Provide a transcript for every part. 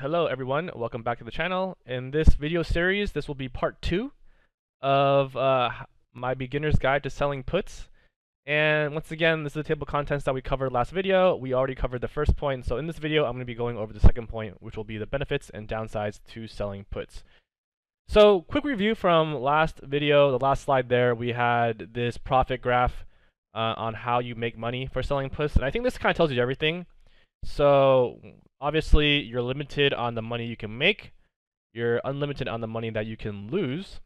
Hello everyone, welcome back to the channel. In this video series, this will be part 2 of my beginner's guide to selling puts. And once again, this is the table of contents that we covered last video. We already covered the first point, so in this video I'm going to be going over the second point, which will be the benefits and downsides to selling puts. So quick review from last video, the last slide there, we had this profit graph on how you make money for selling puts, and I think this kind of tells you everything. So obviously you're limited on the money you can make, you're unlimited on the money that you can lose,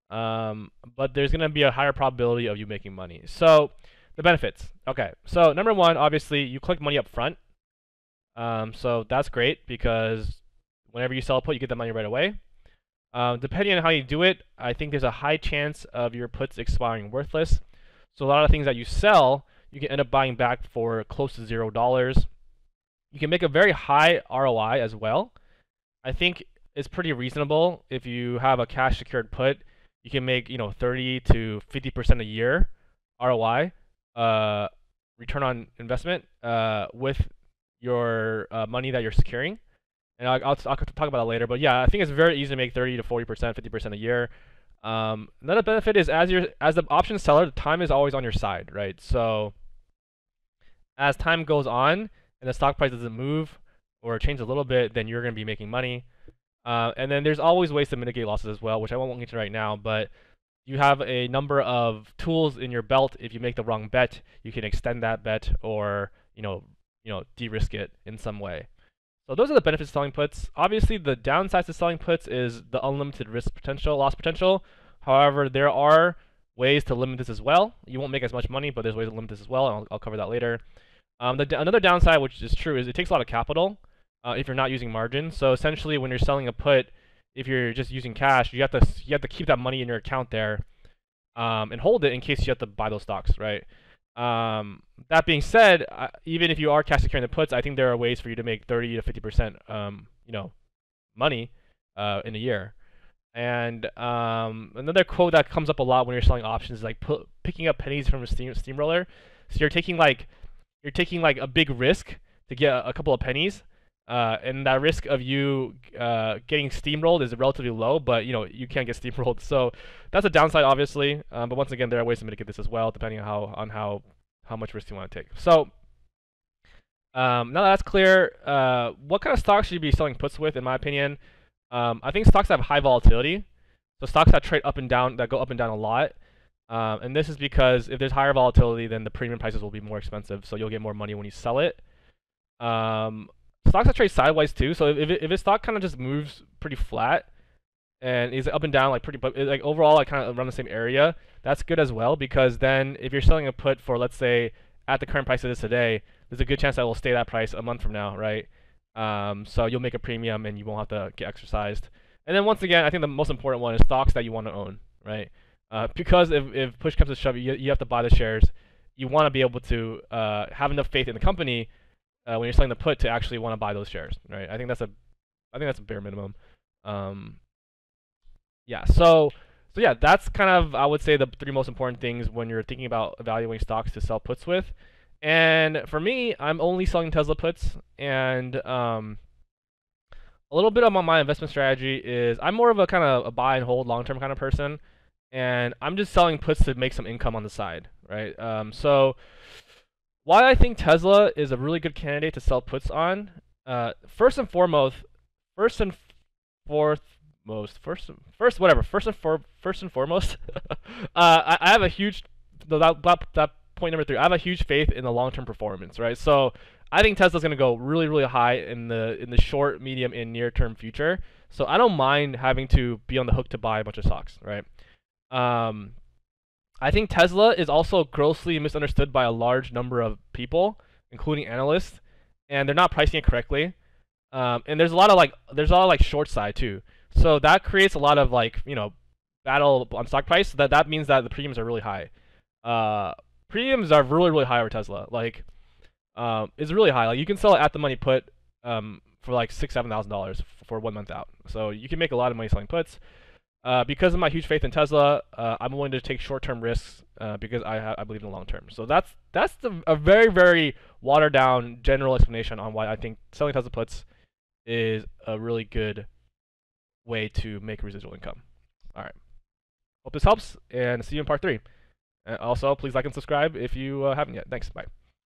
but there's going to be a higher probability of you making money. So the benefits. Okay, so number one, obviously you collect money up front. So that's great because whenever you sell a put, you get the money right away. Depending on how you do it, I think there's a high chance of your puts expiring worthless. So a lot of things that you sell, you can end up buying back for close to $0. You can make a very high ROI as well. I think it's pretty reasonable if you have a cash secured put. You can make 30 to 50% a year ROI, return on investment, with your money that you're securing. And I'll talk about that later. But yeah, I think it's very easy to make 30 to 40%, 50% a year. Another benefit is as the option seller, the time is always on your side, right? So as time goes on and the stock price doesn't move or change a little bit, then you're going to be making money. And then there's always ways to mitigate losses as well, which I won't get to right now, but you have a number of tools in your belt. If you make the wrong bet, you can extend that bet or de-risk it in some way. So those are the benefits of selling puts. Obviously, the downsides to selling puts is the unlimited risk potential, loss potential. However, there are ways to limit this as well. You won't make as much money, but there's ways to limit this as well, and I'll cover that later. Another downside, which is true, is it takes a lot of capital if you're not using margin. So essentially, when you're selling a put, if you're just using cash, you have to keep that money in your account there and hold it in case you have to buy those stocks, right? That being said, even if you are cash securing the puts, I think there are ways for you to make 30 to 50% money in a year. And another quote that comes up a lot when you're selling options is like picking up pennies from a steamroller. So you're taking like a big risk to get a couple of pennies, and that risk of you getting steamrolled is relatively low, but you can't get steamrolled. So that's a downside, obviously. But once again, there are ways to mitigate this as well, depending on how much risk you want to take. So now that that's clear, what kind of stocks should you be selling puts with? In my opinion, I think stocks that have high volatility, so stocks that trade up and down, that go up and down a lot. And this is because if there's higher volatility, then the premium prices will be more expensive, so you'll get more money when you sell it. Stocks that trade sideways too, so if a stock kind of just moves pretty flat and is up and down but overall kind of around the same area, that's good as well, because then if you're selling a put for, let's say, at the current price it is today, there's a good chance that it will stay that price a month from now, right? So you'll make a premium and you won't have to get exercised. And then once again, I think the most important one is stocks that you want to own, right? Because if push comes to shove, you have to buy the shares. You want to be able to have enough faith in the company when you're selling the put to actually want to buy those shares, right? I think that's a bare minimum. Yeah. So yeah, that's kind of, I would say, the three most important things when you're thinking about evaluating stocks to sell puts with. And for me, I'm only selling Tesla puts, and a little bit about my investment strategy is I'm more of a kind of a buy and hold long-term kind of person. And I'm just selling puts to make some income on the side, right? So why I think Tesla is a really good candidate to sell puts on, first and foremost, I have a huge, that point number 3, I have a huge faith in the long-term performance, right? So I think Tesla's going to go really, really high in the short, medium, and near-term future. So I don't mind having to be on the hook to buy a bunch of stocks, right? I think Tesla is also grossly misunderstood by a large number of people, including analysts, and they're not pricing it correctly. And there's a lot of short side too. So that creates a lot of battle on stock price. That means that the premiums are really high. Premiums are really, really high over Tesla. It's really high. Like you can sell it at the money put for like $6,000-7,000 for 1 month out. So you can make a lot of money selling puts. Because of my huge faith in Tesla, I'm willing to take short-term risks because I believe in the long term. So that's a very, very watered down general explanation on why I think selling Tesla puts is a really good way to make residual income. All right. Hope this helps, and see you in part 3. Also, please like and subscribe if you haven't yet. Thanks. Bye.